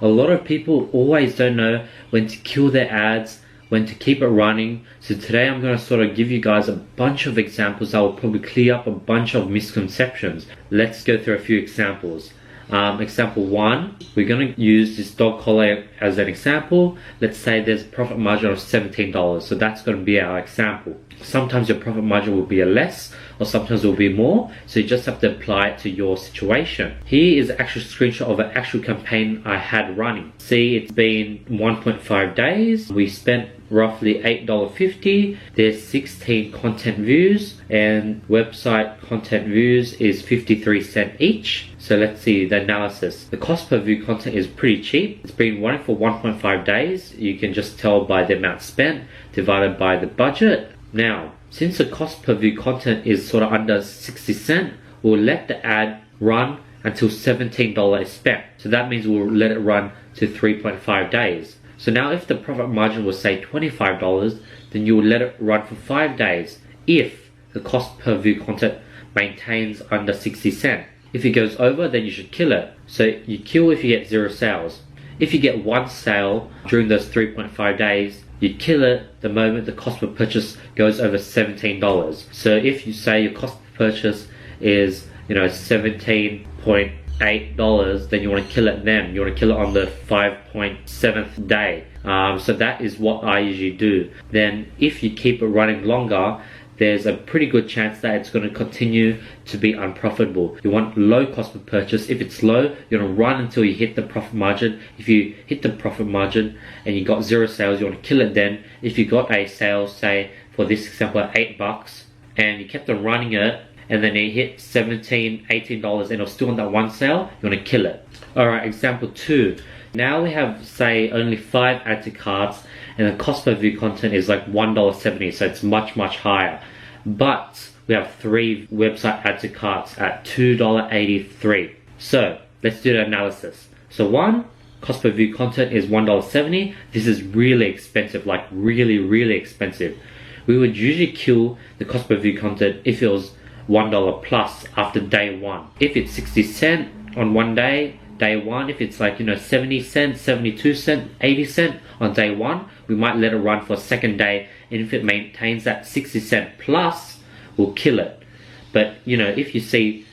A lot of people always don't know when to kill their ads, when to keep it running. So today I'm going to sort of give you guys a bunch of examples that will probably clear up a bunch of misconceptions. Let's go through a few examples. Example 1, we're going to use this dog collar as an example. Let's say there's a profit margin of $17, so that's going to be our example. Sometimes your profit margin will be less, or sometimes it will be more, so you just have to apply it to your situation. Here is an actual screenshot of an actual campaign I had running. See, it's been 1.5 days. We spent roughly $8.50. There's 16 content views, and website content views is 53 cents each. So let's see the analysis. The cost per view content is pretty cheap. It's been running for 1.5 days. You can just tell by the amount spent divided by the budget. Now, since the cost per view content is sort of under 60 cents, we'll let the ad run until $17 is spent. So that means we'll let it run to 3.5 days. So now if the profit margin was say $25, then you will let it run for 5 days if the cost per view content maintains under 60 cents. If it goes over, then you should kill it. So you kill if you get 0 sales. If you get 1 sale during those 3.5 days, you kill it the moment the cost per purchase goes over $17. So if you say your cost per purchase is, $17.8, then you want to kill it then. You want to kill it on the 5.7th day. So that is what I usually do. Then if you keep it running longer, there's a pretty good chance that it's going to continue to be unprofitable. You want low cost per purchase. If it's low, you're going to run until you hit the profit margin. If you hit the profit margin and you got 0 sales, you want to kill it then. If you got a sale, say for this example at $8, and you kept on running it, and then you hit $17, $18 and it was still on that 1 sale, you want to kill it. Alright, example 2. Now we have say only 5 add to carts, and the cost per view content is like $1.70, so it's much higher. But we have 3 website add to carts at $2.83. So let's do the analysis. So 1, cost per view content is $1.70. This is really expensive, like really expensive. We would usually kill the cost per view content if it was $1 plus after day 1. If it's 60 cents on one day 1, if it's like 70 cents, 72 cents, 80 cents on day 1, we might let it run for a second day, and if it maintains that 60 cent plus, we'll kill it. But if you see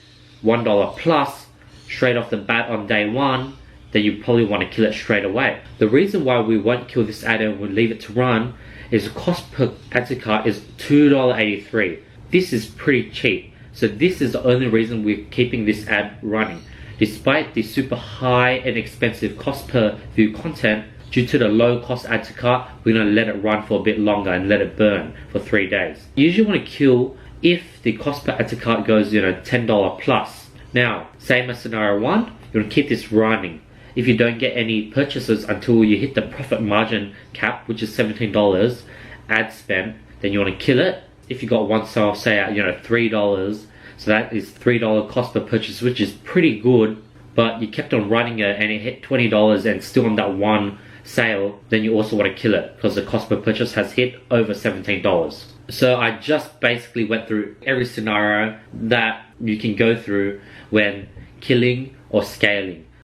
$1 plus straight off the bat on day 1, then you probably want to kill it straight away. The reason why we won't kill this ad and we'll leave it to run is the cost per add to cart is $2.83. This is pretty cheap, so this is the only reason we're keeping this ad running. Despite the super high and expensive cost per view content, due to the low cost add to cart, we're going to let it run for a bit longer and let it burn for 3 days. You usually want to kill if the cost per add to cart goes $10 plus. Now, same as scenario 1, you want to keep this running. If you don't get any purchases until you hit the profit margin cap, which is $17 ad spend, then you want to kill it. If you got 1 sale, say at $3, so that is $3 cost per purchase, which is pretty good, but you kept on running it and it hit $20 and still on that 1 sale, then you also want to kill it because the cost per purchase has hit over $17. So I just basically went through every scenario that you can go through when killing or scaling.